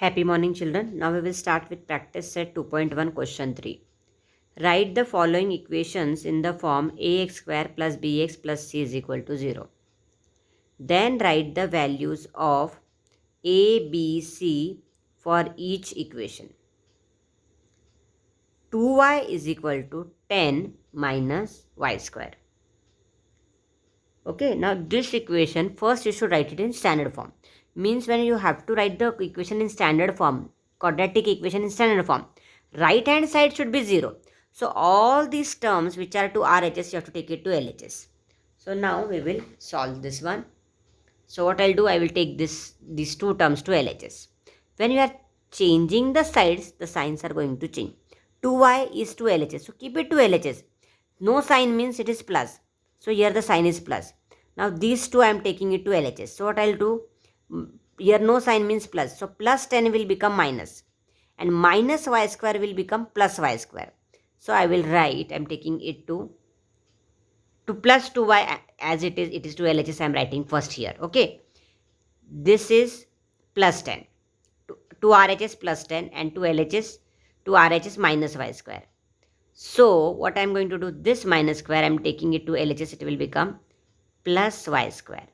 Happy morning, children. Now we will start with practice set 2.1 question 3. Write the following equations in the form ax square plus bx plus c is equal to 0. Then write the values of a, b, c for each equation. 2y is equal to 10 minus y square. Okay, now this equation, first you should write it in standard form. Means when you have to write the equation in standard form, quadratic equation in standard form, right hand side should be 0. So all these terms which are to RHS, you have to take it to LHS. So now we will solve this one. So what I'll do, I will take these two terms to LHS. When you are changing the sides, the signs are going to change. 2y is to LHS. So keep it to LHS. No sign means it is plus. So here the sign is plus. Now these two I am taking it to LHS. So what I'll do, here no sign means plus. So plus 10 will become minus. And minus y square will become plus y square. So I will write, I am taking it to plus 2y as it is to LHS I am writing first here. Okay. This is plus 10. To RHS plus 10 and to LHS to RHS minus y square. So what I am going to do, this minus square I am taking it to LHS, it will become plus y square.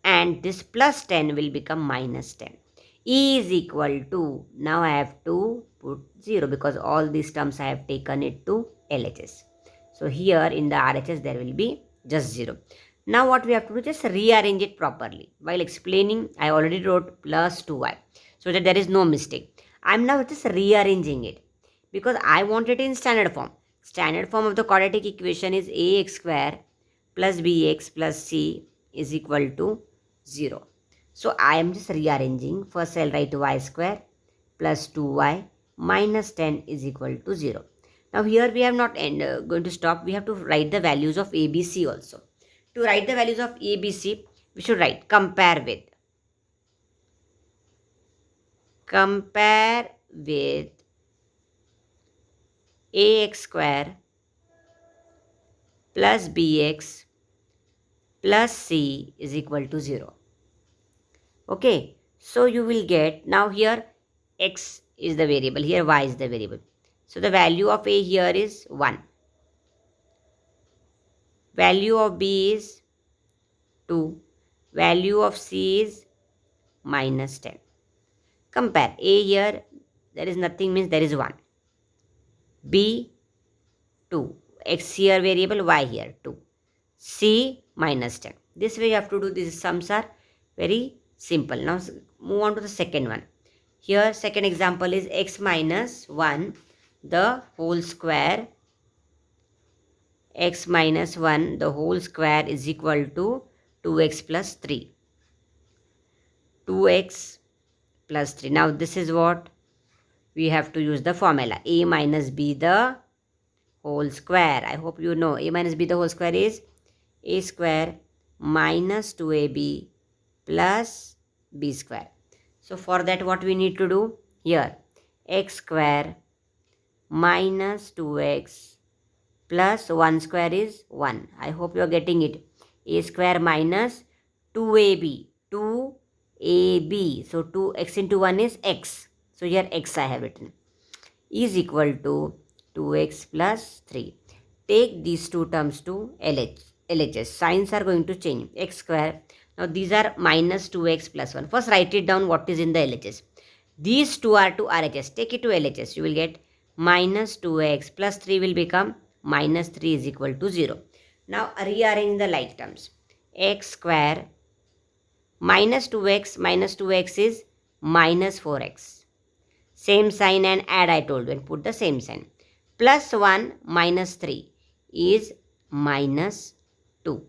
And this plus 10 will become minus 10. Is equal to, now I have to put 0 because all these terms I have taken it to LHS. So here in the RHS there will be just 0. Now what we have to do, just rearrange it properly. While explaining, I already wrote plus 2y so that there is no mistake. I am now just rearranging it because I want it in standard form. Standard form of the quadratic equation is ax square plus bx plus c is equal to 0. So I am just rearranging. First I will write y square plus 2y minus 10 is equal to 0. Now here we have not going to stop. We have to write the values of a, b, c also. To write the values of a, b, c, we should write compare with ax square plus bx plus c is equal to 0. Okay, so you will get, now here x is the variable, here y is the variable. So the value of a here is 1. Value of b is 2. Value of c is minus 10. Compare. A here, there is nothing means there is 1. B, 2. X here variable, y here 2. C minus 10. This way you have to do. These sums are very simple. Now move on to the second one. Here second example is x minus 1 the whole square. X minus 1 the whole square is equal to 2x plus 3. 2x plus 3. Now this is what we have to use the formula. A minus b the whole square. I hope you know. A minus b the whole square is a square minus 2ab plus b square. So for that what we need to do? Here x square minus 2x plus 1 square is 1. I hope you are getting it. A square minus 2ab. 2ab. So 2x into 1 is x. So here x I have written. Is equal to 2x plus 3. Take these two terms to LHS. Signs are going to change. X square. Now these are minus 2x plus 1. First write it down what is in the LHS. These two are to RHS. Take it to LHS. You will get minus 2x plus 3 will become minus 3 is equal to 0. Now rearrange the like terms. X square minus 2x is minus 4x. Same sign and add I told you and put the same sign. Plus 1 minus 3 is minus 2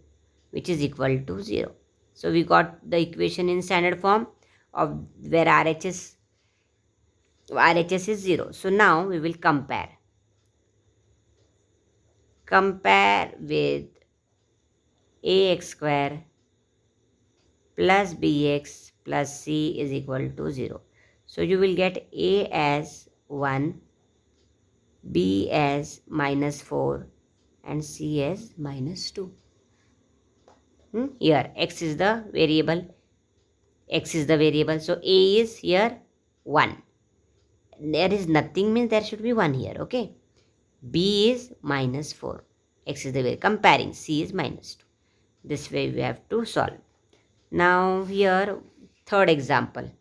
which is equal to 0. So we got the equation in standard form of where RHS is 0. So now we will compare. Compare with ax square plus bx plus c is equal to 0. So you will get a as 1, b as minus 4 and c as minus 2. Here x is the variable. So a is here 1. There is nothing means there should be 1 here, okay? B is minus 4. X is the way comparing. C is minus 2. This way we have to solve. Now here third example.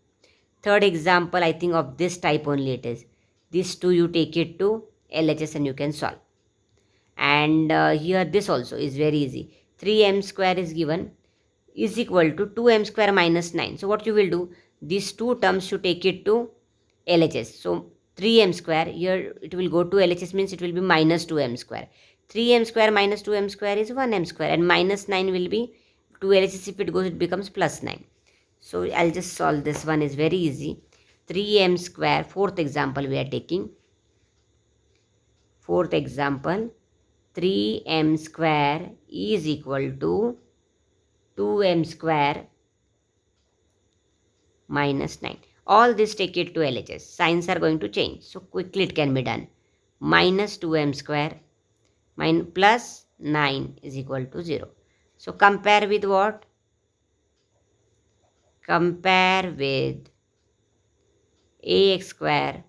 Third example, I think of this type only it is. These two you take it to LHS and you can solve. And here this also is very easy. 3m square is given is equal to 2m square minus 9. So what you will do, these two terms you take it to LHS. So 3m square, here it will go to LHS means it will be minus 2m square. 3m square minus 2m square is 1m square and minus 9 will be to LHS. If it goes, it becomes plus 9. So I'll just solve this one, is very easy. 3m square, fourth example we are taking. Fourth example, 3m square is equal to 2m square minus 9. All this take it to LHS. Signs are going to change. So quickly it can be done. Minus 2m square plus 9 is equal to 0. So compare with what? Compare with ax square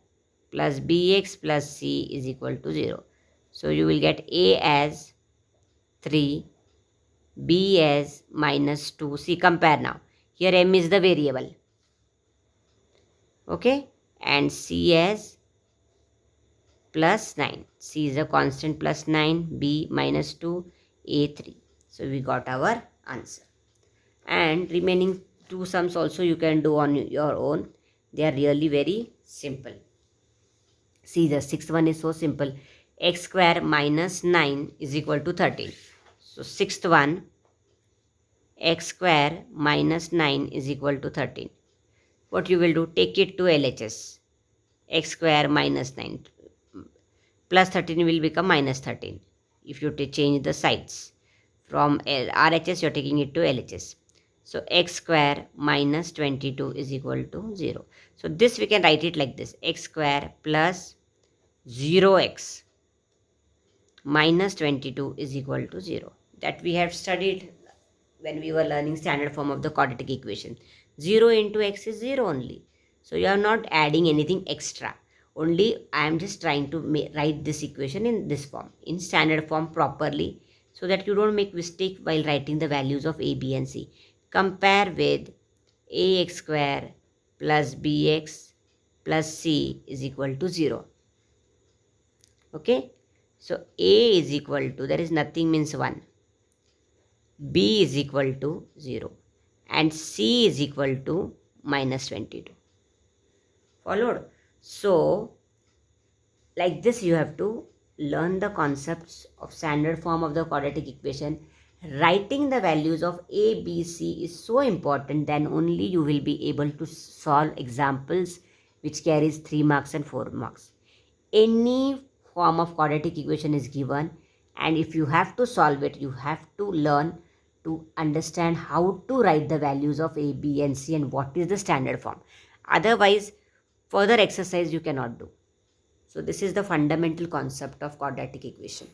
plus bx plus c is equal to 0. So you will get a as 3, b as minus 2. See, compare now. Here m is the variable. Okay, and c as plus 9. C is a constant plus 9, b minus 2, a 3. So we got our answer. And remaining two sums also you can do on your own. They are really very simple. See, the sixth one is so simple. X square minus 9 is equal to 13. So sixth one, x square minus 9 is equal to 13. What you will do? Take it to LHS. X square minus 9 plus 13 will become minus 13 if you change the sides. From RHS you are taking it to LHS. So x square minus 22 is equal to 0. So this we can write it like this. X square plus 0x minus 22 is equal to 0. That we have studied when we were learning standard form of the quadratic equation. 0 into x is 0 only. So you are not adding anything extra. Only I am just trying to write this equation in this form, in standard form properly, so that you don't make mistake while writing the values of a, b and c. Compare with ax square plus bx plus c is equal to 0. Okay. So a is equal to, there is nothing means 1. B is equal to 0 and C is equal to minus 22. Followed? So, like this you have to learn the concepts of standard form of the quadratic equation. Writing the values of A, B, C is so important, then only you will be able to solve examples which carries 3 marks and 4 marks. Any form of quadratic equation is given, and if you have to solve it, you have to learn to understand how to write the values of A, B and C and what is the standard form. Otherwise, further exercise you cannot do. So this is the fundamental concept of quadratic equation.